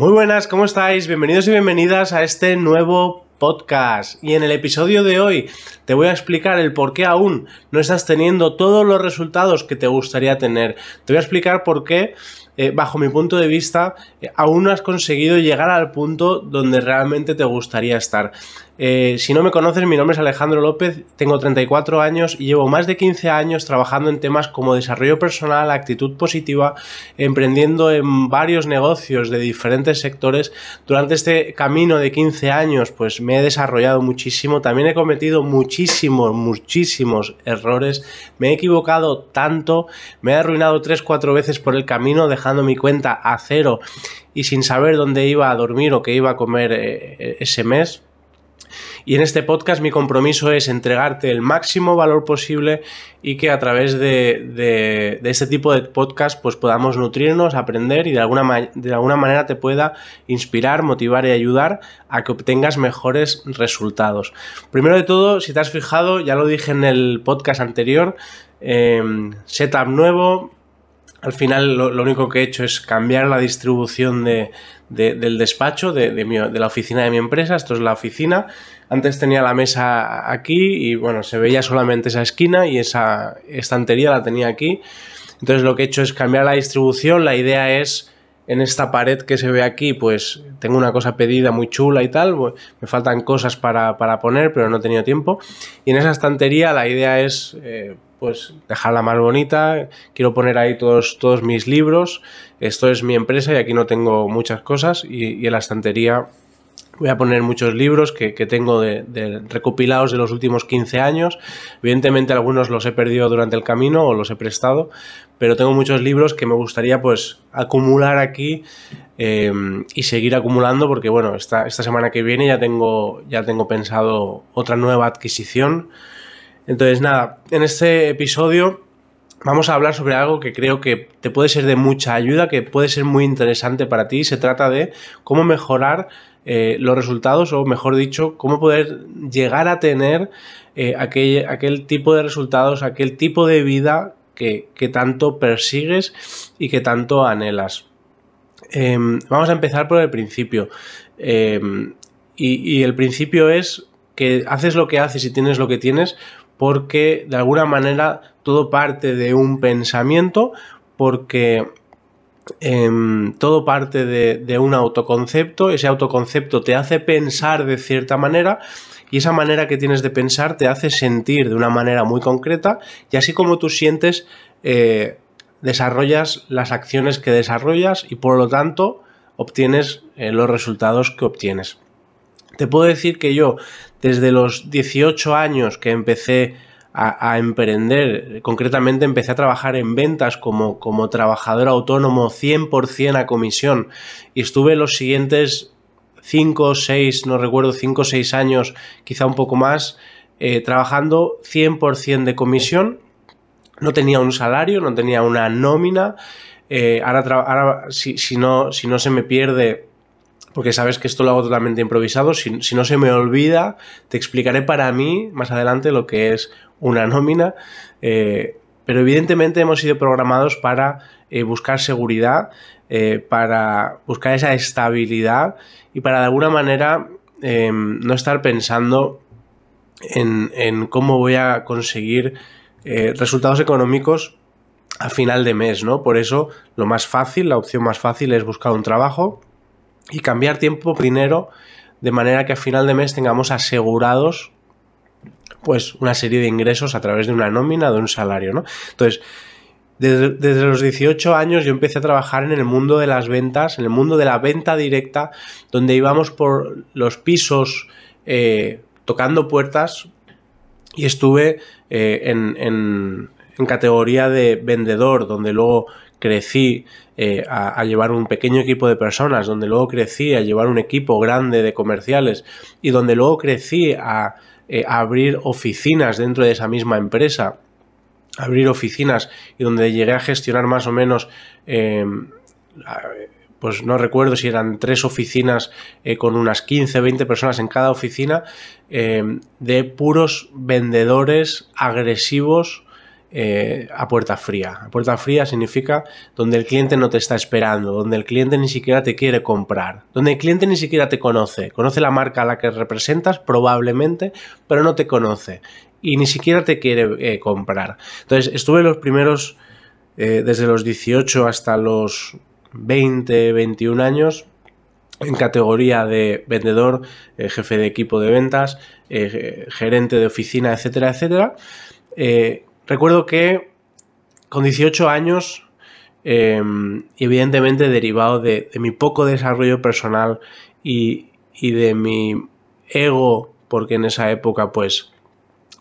Muy buenas, ¿cómo estáis? Bienvenidos y bienvenidas a este nuevo podcast. Y en el episodio de hoy te voy a explicar el por qué aún no estás teniendo todos los resultados que te gustaría tener. Te voy a explicar por qué, bajo mi punto de vista, aún no has conseguido llegar al punto donde realmente te gustaría estar. Si no me conoces, mi nombre es Alejandro López, tengo 34 años y llevo más de 15 años trabajando en temas como desarrollo personal, actitud positiva, emprendiendo en varios negocios de diferentes sectores. Durante este camino de 15 años, pues me he desarrollado muchísimo, también he cometido muchísimos errores, me he equivocado tanto, me he arruinado 3-4 veces por el camino, dejando mi cuenta a cero y sin saber dónde iba a dormir o qué iba a comer ese mes. Y en este podcast mi compromiso es entregarte el máximo valor posible y que a través de este tipo de podcast pues podamos nutrirnos, aprender y de alguna manera te pueda inspirar, motivar y ayudar a que obtengas mejores resultados. Primero de todo, si te has fijado, ya lo dije en el podcast anterior, setup nuevo. Al final lo único que he hecho es cambiar la distribución del despacho, de la oficina de mi empresa. Esto es la oficina. Antes tenía la mesa aquí y bueno, se veía solamente esa esquina y esa estantería la tenía aquí. Entonces lo que he hecho es cambiar la distribución. La idea es, en esta pared que se ve aquí, pues tengo una cosa pedida muy chula y tal. Me faltan cosas para poner, pero no he tenido tiempo. Y en esa estantería la idea es pues dejarla más bonita. Quiero poner ahí todos mis libros. Esto es mi empresa y aquí no tengo muchas cosas. Y en la estantería voy a poner muchos libros que tengo recopilados de los últimos 15 años. Evidentemente algunos los he perdido durante el camino o los he prestado, pero tengo muchos libros que me gustaría pues acumular aquí y seguir acumulando porque bueno, esta semana que viene ya tengo pensado otra nueva adquisición. Entonces nada, en este episodio vamos a hablar sobre algo que creo que te puede ser de mucha ayuda, que puede ser muy interesante para ti. Se trata de cómo mejorar los resultados, o mejor dicho, cómo poder llegar a tener aquel tipo de resultados, aquel tipo de vida que tanto persigues y que tanto anhelas. Vamos a empezar por el principio. Y el principio es que haces lo que haces y tienes lo que tienes porque de alguna manera todo parte de un pensamiento, porque todo parte de un autoconcepto. Ese autoconcepto te hace pensar de cierta manera y esa manera que tienes de pensar te hace sentir de una manera muy concreta, y así como tú sientes, desarrollas las acciones que desarrollas y por lo tanto obtienes los resultados que obtienes. Te puedo decir que yo, desde los 18 años que empecé a emprender, concretamente empecé a trabajar en ventas como trabajador autónomo 100% a comisión, y estuve los siguientes 5 o 6 años, quizá un poco más, trabajando 100% de comisión. No tenía un salario, no tenía una nómina. Ahora si no se me pierde, porque sabes que esto lo hago totalmente improvisado, si no se me olvida, te explicaré para mí más adelante lo que es una nómina, pero evidentemente hemos sido programados para buscar seguridad, para buscar esa estabilidad y para de alguna manera no estar pensando en cómo voy a conseguir resultados económicos a final de mes, ¿no? Por eso la opción más fácil es buscar un trabajo y cambiar tiempo por dinero, de manera que a final de mes tengamos asegurados pues una serie de ingresos a través de una nómina, de un salario, ¿no? Entonces, desde los 18 años yo empecé a trabajar en el mundo de las ventas, en el mundo de la venta directa, donde íbamos por los pisos tocando puertas, y estuve en categoría de vendedor, donde luego crecí a llevar un pequeño equipo de personas, donde luego crecí a llevar un equipo grande de comerciales, y donde luego crecí a abrir oficinas dentro de esa misma empresa, y donde llegué a gestionar más o menos, pues no recuerdo si eran 3 oficinas con unas 15-20 personas en cada oficina, de puros vendedores agresivos a puerta fría. A puerta fría significa donde el cliente no te está esperando, donde el cliente ni siquiera te quiere comprar, donde el cliente ni siquiera te conoce. Conoce la marca a la que representas, probablemente, pero no te conoce y ni siquiera te quiere comprar. Entonces, estuve los primeros, desde los 18 hasta los 20, 21 años, en categoría de vendedor, jefe de equipo de ventas, gerente de oficina, etcétera, etcétera. Recuerdo que con 18 años, evidentemente derivado de mi poco desarrollo personal y de mi ego, porque en esa época pues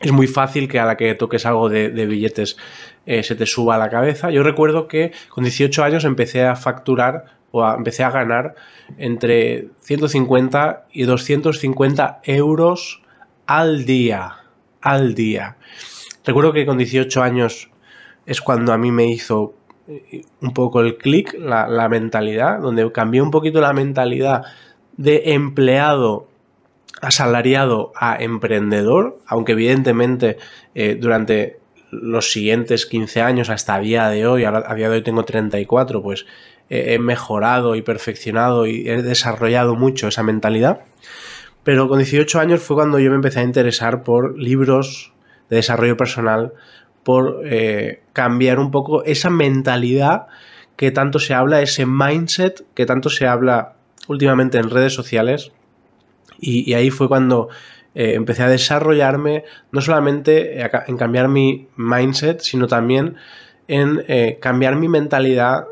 es muy fácil que a la que toques algo de billetes se te suba a la cabeza. Yo recuerdo que con 18 años empecé a facturar empecé a ganar entre 150 y 250 euros al día. Recuerdo que con 18 años es cuando a mí me hizo un poco el clic, la mentalidad, donde cambié un poquito la mentalidad de empleado asalariado a emprendedor, aunque evidentemente durante los siguientes 15 años hasta a día de hoy, a día de hoy tengo 34, pues he mejorado y perfeccionado y he desarrollado mucho esa mentalidad. Pero con 18 años fue cuando yo me empecé a interesar por libros de desarrollo personal, por cambiar un poco esa mentalidad que tanto se habla, ese mindset que tanto se habla últimamente en redes sociales. Y ahí fue cuando empecé a desarrollarme, no solamente en cambiar mi mindset, sino también en cambiar mi mentalidad,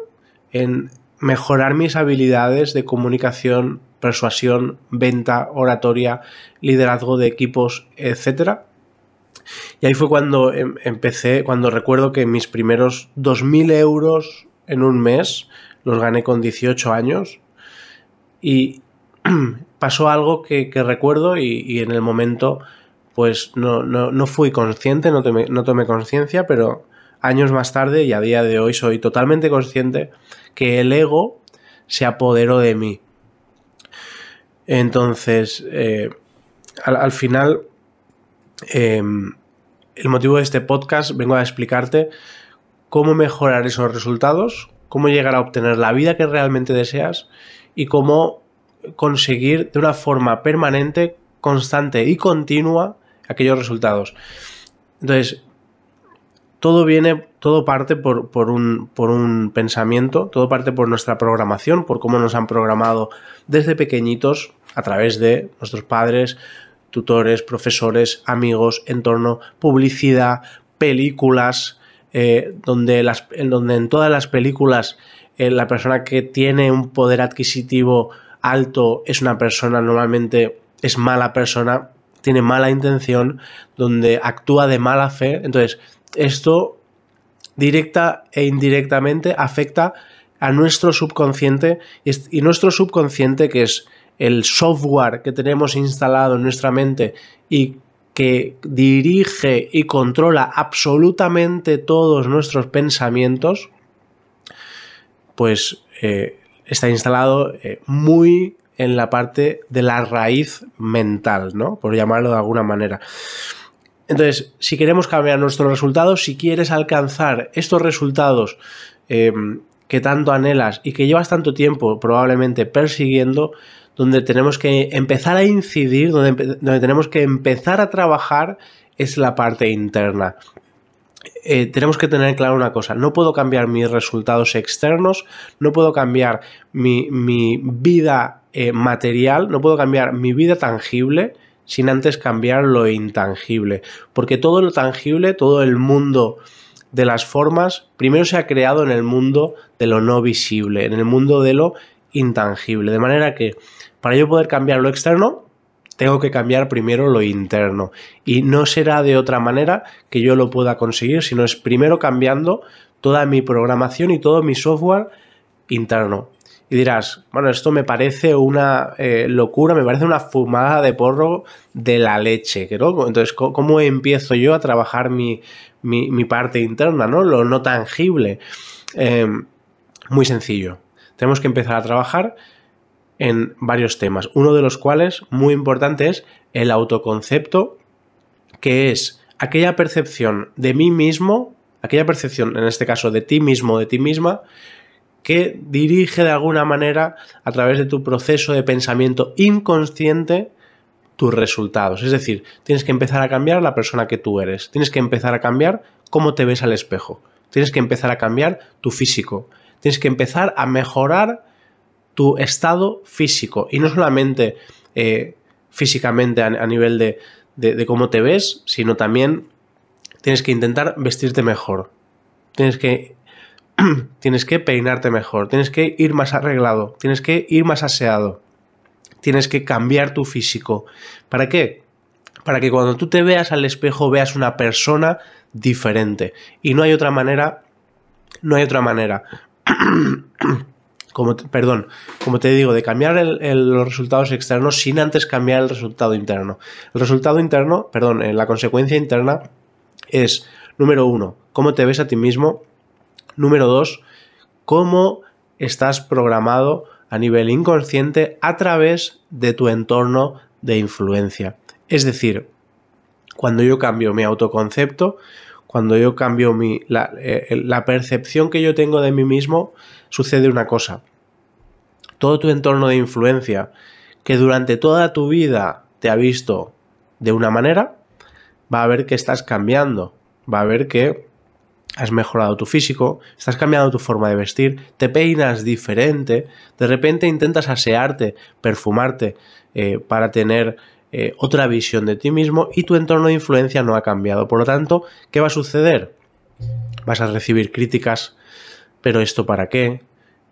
en mejorar mis habilidades de comunicación, persuasión, venta, oratoria, liderazgo de equipos, etcétera. Y ahí fue cuando empecé, cuando recuerdo que mis primeros 2.000 euros en un mes los gané con 18 años y pasó algo que recuerdo y en el momento pues no fui consciente, no tomé conciencia, pero años más tarde y a día de hoy soy totalmente consciente que el ego se apoderó de mí. Entonces, al final, el motivo de este podcast vengo a explicarte cómo mejorar esos resultados, cómo llegar a obtener la vida que realmente deseas y cómo conseguir de una forma permanente, constante y continua aquellos resultados. Entonces, todo parte por un pensamiento, todo parte por nuestra programación, por cómo nos han programado desde pequeñitos a través de nuestros padres, tutores, profesores, amigos, entorno, publicidad, películas, donde en todas las películas la persona que tiene un poder adquisitivo alto es una persona, normalmente es mala persona, tiene mala intención, donde actúa de mala fe. Entonces, esto directa e indirectamente afecta a nuestro subconsciente y nuestro subconsciente, que es el software que tenemos instalado en nuestra mente y que dirige y controla absolutamente todos nuestros pensamientos, pues está instalado muy en la parte de la raíz mental, ¿no? Por llamarlo de alguna manera. Entonces, si queremos cambiar nuestros resultados, si quieres alcanzar estos resultados que tanto anhelas y que llevas tanto tiempo probablemente persiguiendo, donde tenemos que empezar a incidir, donde tenemos que empezar a trabajar, es la parte interna. Tenemos que tener claro una cosa: no puedo cambiar mis resultados externos, no puedo cambiar mi vida material, no puedo cambiar mi vida tangible sin antes cambiar lo intangible, porque todo lo tangible, todo el mundo de las formas, primero se ha creado en el mundo de lo no visible, en el mundo de lo intangible, de manera que para yo poder cambiar lo externo tengo que cambiar primero lo interno, y no será de otra manera que yo lo pueda conseguir, sino es primero cambiando toda mi programación y todo mi software interno. Y dirás, bueno, esto me parece una locura, me parece una fumada de porro de la leche, ¿no? Entonces, ¿cómo empiezo yo a trabajar mi parte interna, ¿no? Lo no tangible. Muy sencillo. Tenemos que empezar a trabajar en varios temas. Uno de los cuales, muy importante, es el autoconcepto, que es aquella percepción de mí mismo aquella percepción, en este caso de ti mismo o de ti misma, que dirige de alguna manera a través de tu proceso de pensamiento inconsciente tus resultados. Es decir, tienes que empezar a cambiar la persona que tú eres, tienes que empezar a cambiar cómo te ves al espejo, tienes que empezar a cambiar tu físico, tienes que empezar a mejorar tu estado físico y no solamente físicamente a nivel de cómo te ves, sino también tienes que intentar vestirte mejor, tienes que peinarte mejor, tienes que ir más arreglado, tienes que ir más aseado, tienes que cambiar tu físico. ¿Para qué? Para que cuando tú te veas al espejo veas una persona diferente. Y no hay otra manera, como te digo, de cambiar los resultados externos sin antes cambiar el resultado interno. El resultado interno, la consecuencia interna es, número 1, cómo te ves a ti mismo. Número 2, cómo estás programado a nivel inconsciente a través de tu entorno de influencia. Es decir, cuando yo cambio mi autoconcepto, cuando yo cambio la percepción que yo tengo de mí mismo, sucede una cosa. Todo tu entorno de influencia, que durante toda tu vida te ha visto de una manera, va a ver que estás cambiando, va a ver que has mejorado tu físico, estás cambiando tu forma de vestir, te peinas diferente, de repente intentas asearte, perfumarte para tener otra visión de ti mismo y tu entorno de influencia no ha cambiado. Por lo tanto, ¿qué va a suceder? Vas a recibir críticas, pero ¿esto para qué?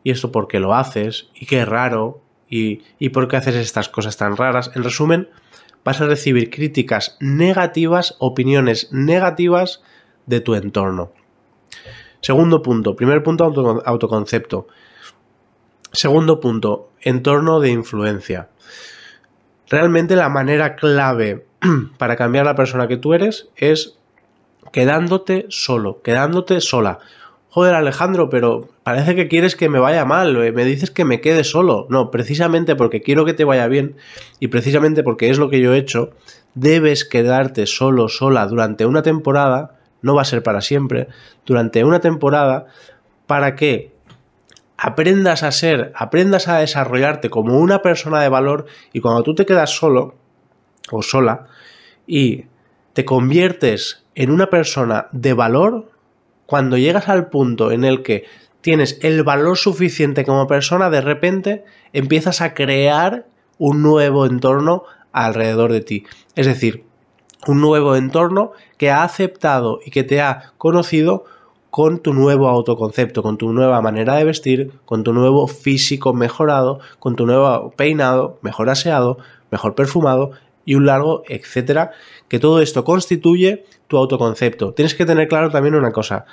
¿Y esto por qué lo haces? ¿Y qué raro? ¿Y por qué haces estas cosas tan raras? En resumen, vas a recibir críticas negativas, opiniones negativas de tu entorno. Segundo punto, primer punto, autoconcepto. Segundo punto, entorno de influencia. Realmente la manera clave para cambiar la persona que tú eres es quedándote solo, quedándote sola. Joder, Alejandro, pero parece que quieres que me vaya mal, me dices que me quede solo. No, precisamente porque quiero que te vaya bien y precisamente porque es lo que yo he hecho, debes quedarte solo, sola durante una temporada. No va a ser para siempre, durante una temporada, para que aprendas a desarrollarte como una persona de valor y cuando tú te quedas solo o sola y te conviertes en una persona de valor, cuando llegas al punto en el que tienes el valor suficiente como persona, de repente empiezas a crear un nuevo entorno alrededor de ti. Es decir, un nuevo entorno que ha aceptado y que te ha conocido con tu nuevo autoconcepto, con tu nueva manera de vestir, con tu nuevo físico mejorado, con tu nuevo peinado, mejor aseado, mejor perfumado y un largo etcétera, que todo esto constituye tu autoconcepto. Tienes que tener claro también una cosa,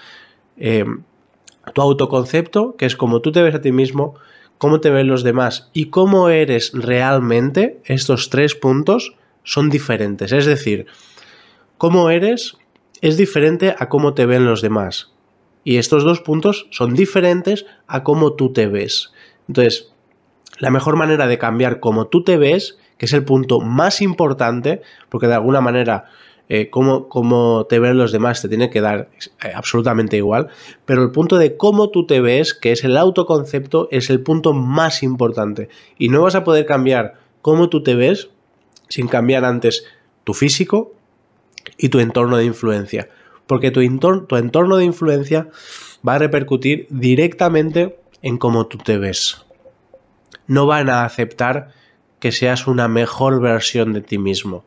tu autoconcepto, que es cómo tú te ves a ti mismo, cómo te ven los demás y cómo eres realmente, estos 3 puntos son diferentes. Es decir, cómo eres es diferente a cómo te ven los demás. Y estos 2 puntos son diferentes a cómo tú te ves. Entonces, la mejor manera de cambiar cómo tú te ves, que es el punto más importante, porque de alguna manera cómo te ven los demás te tiene que dar absolutamente igual, pero el punto de cómo tú te ves, que es el autoconcepto, es el punto más importante. Y no vas a poder cambiar cómo tú te ves sin cambiar antes tu físico y tu entorno de influencia. Porque tu entorno de influencia va a repercutir directamente en cómo tú te ves. No van a aceptar que seas una mejor versión de ti mismo.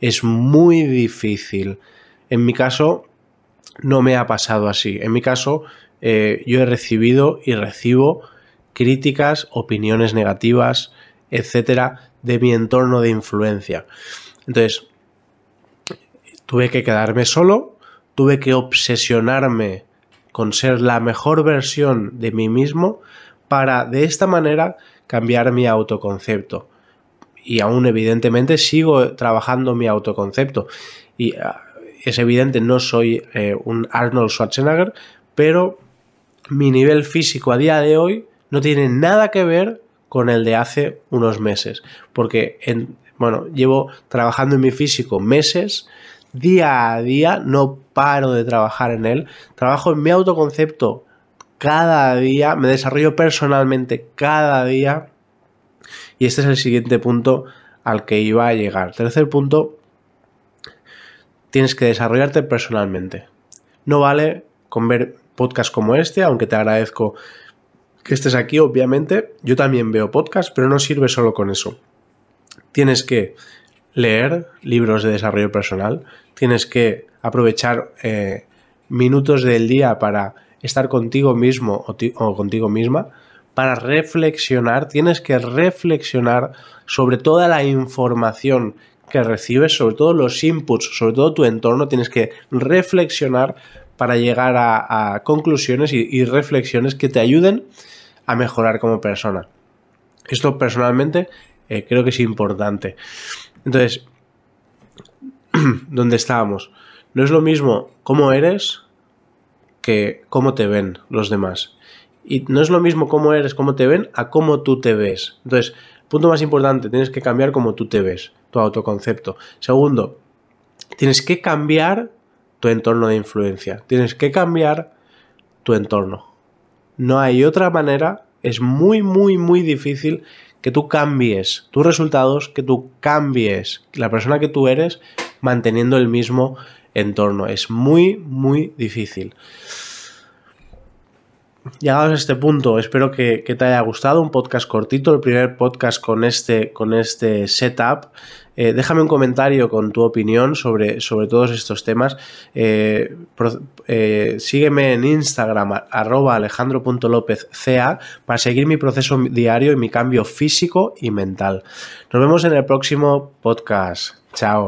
Es muy difícil. En mi caso, no me ha pasado así. En mi caso, yo he recibido y recibo críticas, opiniones negativas, etcétera, de mi entorno de influencia. Entonces, tuve que quedarme solo, tuve que obsesionarme con ser la mejor versión de mí mismo para, de esta manera, cambiar mi autoconcepto. Y aún, evidentemente, sigo trabajando mi autoconcepto. Y es evidente, no soy un Arnold Schwarzenegger, pero mi nivel físico a día de hoy no tiene nada que ver con el de hace unos meses. Porque, llevo trabajando en mi físico meses, día a día, no paro de trabajar en él, trabajo en mi autoconcepto cada día, me desarrollo personalmente cada día y este es el siguiente punto al que iba a llegar. Tercer punto, tienes que desarrollarte personalmente. No vale con ver podcasts como este, aunque te agradezco que estés aquí, obviamente. Yo también veo podcasts, pero no sirve solo con eso. Tienes que leer libros de desarrollo personal, tienes que aprovechar minutos del día para estar contigo mismo o contigo misma, para reflexionar, tienes que reflexionar sobre toda la información que recibes, sobre todo los inputs, sobre todo tu entorno, tienes que reflexionar para llegar a conclusiones y reflexiones que te ayuden a mejorar como persona. Esto personalmente creo que es importante. Entonces, ¿dónde estábamos? No es lo mismo cómo eres que cómo te ven los demás. Y no es lo mismo cómo eres, cómo te ven, a cómo tú te ves. Entonces, punto más importante, tienes que cambiar cómo tú te ves, tu autoconcepto. Segundo, tienes que cambiar tu entorno de influencia. Tienes que cambiar tu entorno. No hay otra manera, es muy, muy, muy difícil que tú cambies tus resultados, que tú cambies la persona que tú eres manteniendo el mismo entorno. Es muy, muy difícil. Llegados a este punto, espero que te haya gustado, un podcast cortito, el primer podcast con este setup. Déjame un comentario con tu opinión sobre todos estos temas. Sígueme en Instagram @alejandro.lopezca para seguir mi proceso diario y mi cambio físico y mental. Nos vemos en el próximo podcast. Chao.